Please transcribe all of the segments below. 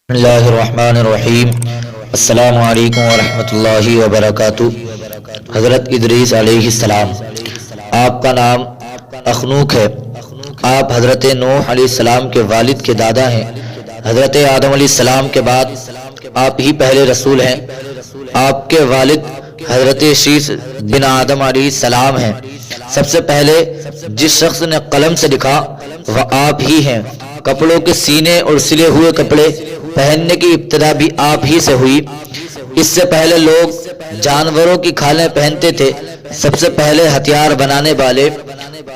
بسم اللہ الرحمن الرحیم۔ السلام علیکم ورحمۃ اللہ وبرکاتہ۔ حضرت ادریس علیہ السلام، آپ کا نام اخنوک ہے۔ آپ حضرت نوح علیہ السلام کے والد کے دادا ہیں۔ حضرت آدم علیہ السلام کے بعد آپ ہی پہلے رسول ہیں۔ آپ کے والد حضرت شیس بن آدم علیہ السلام ہیں۔ سب سے پہلے جس شخص نے قلم سے لکھا وہ آپ ہی ہیں۔ کپڑوں کے سینے اور سلے ہوئے کپڑے پہننے کی ابتدا بھی آپ ہی سے ہوئی۔ اس سے پہلے لوگ جانوروں کی کھالیں پہنتے تھے۔ سب سے پہلے ہتھیار بنانے والے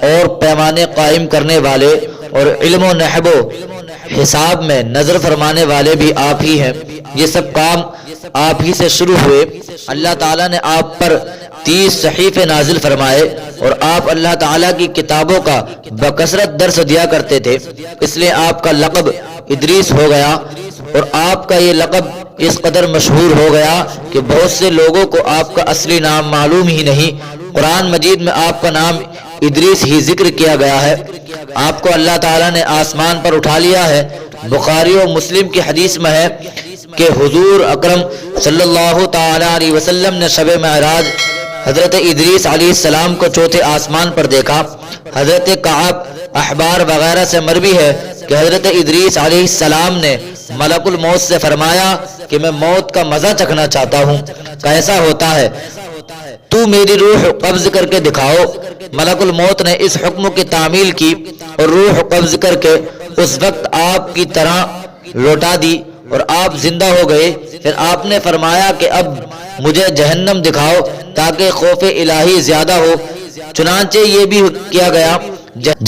اور پیمانے قائم کرنے والے اور علم و نحو و حساب میں نظر فرمانے والے بھی آپ ہی ہیں۔ یہ سب کام آپ ہی سے شروع ہوئے۔ اللہ تعالیٰ نے آپ پر 30 صحیفے نازل فرمائے اور آپ اللہ تعالیٰ کی کتابوں کا بکثرت درس دیا کرتے تھے، اس لیے آپ کا لقب ادریس ہو گیا، اور آپ کا یہ لقب اس قدر مشہور ہو گیا کہ بہت سے لوگوں کو آپ کا اصلی نام معلوم ہی نہیں۔ قرآن مجید میں آپ کا نام ادریس ہی ذکر کیا گیا ہے۔ آپ کو اللہ تعالیٰ نے آسمان پر اٹھا لیا ہے۔ بخاری و مسلم کی حدیث میں ہے کہ حضور اکرم صلی اللہ تعالی علیہ وسلم نے شب معراج حضرت ادریس علیہ السلام کو چوتھے آسمان پر دیکھا۔ حضرت کعب احبار وغیرہ سے مروی ہے کہ حضرت ادریس علیہ السلام نے ملک الموت سے فرمایا کہ میں موت کا مزہ چکھنا چاہتا ہوں، کیسا ہوتا ہے، تو میری روح قبض کر کے دکھاؤ۔ ملک الموت نے اس حکم کی تعمیل کی اور روح قبض کر کے اس وقت آپ کی طرح لوٹا دی اور آپ زندہ ہو گئے۔ پھر آپ نے فرمایا کہ اب مجھے جہنم دکھاؤ تاکہ خوف الہی زیادہ ہو۔ چنانچہ یہ بھی کیا گیا۔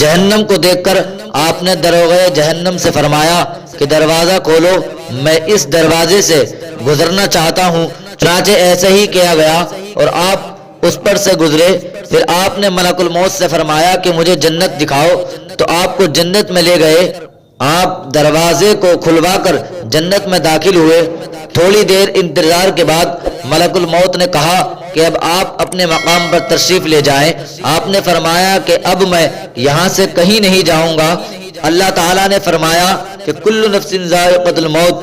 جہنم کو دیکھ کر آپ نے دروغے جہنم سے فرمایا کہ دروازہ کھولو، میں اس دروازے سے گزرنا چاہتا ہوں۔ چنانچہ ایسے ہی کیا گیا اور آپ اس پر سے گزرے۔ پھر آپ نے ملک الموت سے فرمایا کہ مجھے جنت دکھاؤ، تو آپ کو جنت میں لے گئے۔ آپ دروازے کو کھلوا کر جنت میں داخل ہوئے۔ تھوڑی دیر انتظار کے بعد ملک الموت نے کہا کہ اب آپ اپنے مقام پر تشریف لے جائیں۔ آپ نے فرمایا کہ اب میں یہاں سے کہیں نہیں جاؤں گا۔ اللہ تعالیٰ نے فرمایا کہ کل نفس ذائقۃ الموت،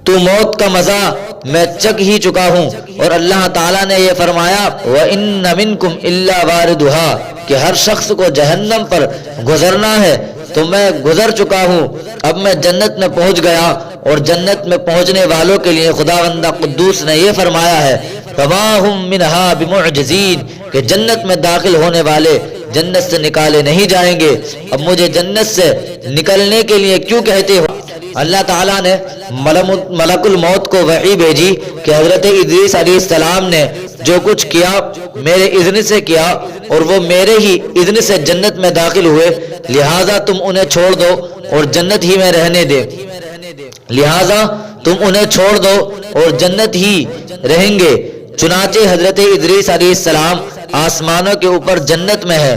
تو موت کا مزہ میں چکھ ہی چکا ہوں۔ اور اللہ تعالیٰ نے یہ فرمایا وَإِنَّ مِنْكُمْ إِلَّا وَارِدُهَا، کہ ہر شخص کو جہنم پر گزرنا ہے، تو میں گزر چکا ہوں۔ اب میں جنت میں پہنچ گیا، اور جنت میں پہنچنے والوں کے لیے خداوند قدوس نے یہ فرمایا ہے فَمَا هُمْ مِنْهَا بِمُعْجِزِينَ، کہ جنت میں داخل ہونے والے جنت سے نکالے نہیں جائیں گے۔ اب مجھے جنت سے نکلنے کے لیے کیوں کہتے ہو؟ اللہ تعالیٰ نے ملک الموت کو وحی بھیجی کہ حضرت ادریس علیہ السلام نے جو کچھ کیا میرے اذن سے کیا، اور وہ میرے ہی اذن سے جنت میں داخل ہوئے، لہٰذا تم انہیں چھوڑ دو اور جنت ہی میں رہنے دے، لہٰذا تم انہیں چھوڑ دو اور جنت ہی رہیں گے۔ چنانچہ حضرت ادریس علیہ السلام آسمانوں کے اوپر جنت میں ہے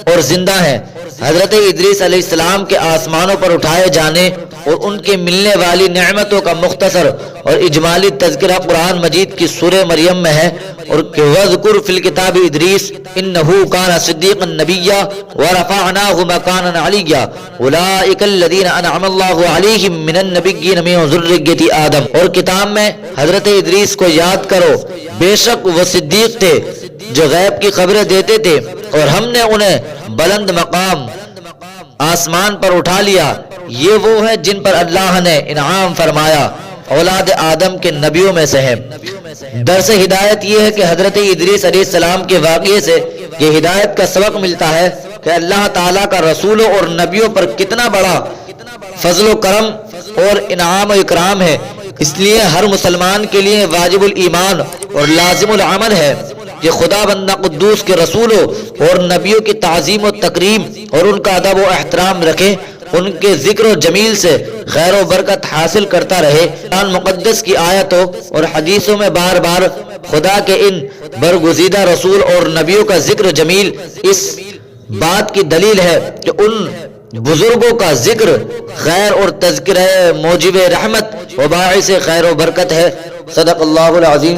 اور زندہ ہے۔ حضرت ادریس علیہ السلام کے آسمانوں پر اٹھائے جانے اور ان کے ملنے والی نعمتوں کا مختصر اور اجمالی تذکرہ قرآن مجید کی سورہ مریم میں ہے، اور کہ وَاذْكُرْ فِي الْكِتَابِ إِدْرِيسَ إِنَّهُ كَانَ صِدِّيقًا نَبِيًّا وَرَفَعْنَاهُ مَكَانًا عَلِيًّا أُولَٰئِكَ الَّذِينَ أَنْعَمَ اللَّهُ عَلَيْهِم مِّنَ النَّبِيِّينَ مِن ذُرِّيَّةِ آدم۔ اور کتاب میں حضرت ادریس کو یاد کرو، بے شک وہ صدیق تھے جو غیب کی خبریں دیتے تھے، اور ہم نے انہیں بلند مقام آسمان پر اٹھا لیا۔ یہ وہ ہے جن پر اللہ نے انعام فرمایا، اولاد آدم کے نبیوں میں سے ہیں۔ درس ہدایت یہ ہے کہ حضرت ادریس علیہ السلام کے واقعے سے یہ ہدایت کا سبق ملتا ہے کہ اللہ تعالیٰ کا رسولوں اور نبیوں پر کتنا بڑا فضل و کرم اور انعام و اکرام ہے۔ اس لیے ہر مسلمان کے لیے واجب الایمان اور لازم العمل ہے کہ خدا بندہ قدوس کے رسولوں اور نبیوں کی تعظیم و تکریم اور ان کا ادب و احترام رکھے، ان کے ذکر و جمیل سے خیر و برکت حاصل کرتا رہے۔ قرآن مقدس کی آیتوں اور حدیثوں میں بار بار خدا کے ان برگزیدہ رسول اور نبیوں کا ذکر جمیل اس بات کی دلیل ہے کہ ان بزرگوں کا ذکر خیر اور تذکرہ موجب رحمت و باعث خیر و برکت ہے۔ صدق اللہ العظیم۔